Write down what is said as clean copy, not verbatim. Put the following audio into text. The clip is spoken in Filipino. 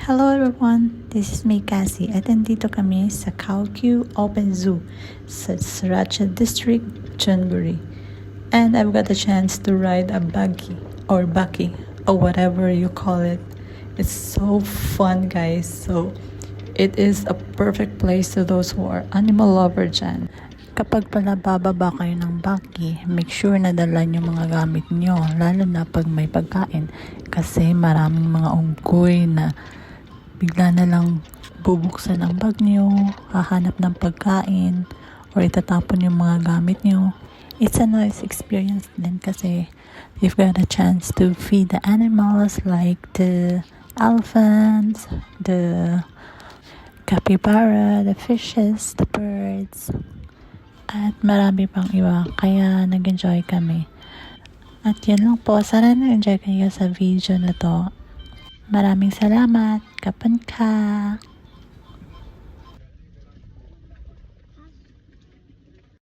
Hello everyone, this is me Cassie at nandito kami sa Kaukyu Open Zoo sa Sriracha District, Chonburi. And I've got a chance to ride a buggy or bucky or whatever you call it. It's so fun guys, so it is a perfect place to those who are animal lover dyan. Kapag pala bababa kayo ng buggy, make sure na dala nyo mga gamit nyo, lalo na pag may pagkain. Kasi maraming mga unggoy na bigla na lang bubuksan ang bag nyo, hahanap ng pagkain, or itatapon yung mga gamit nyo. It's a nice experience din kasi you've got a chance to feed the animals like the elephants, the capybara, the fishes, the birds, at marami pang iba. Kaya nag-enjoy kami. At yan lang po. Sana nag-enjoy kayo sa video na to. Maraming salamat. Kapan ka.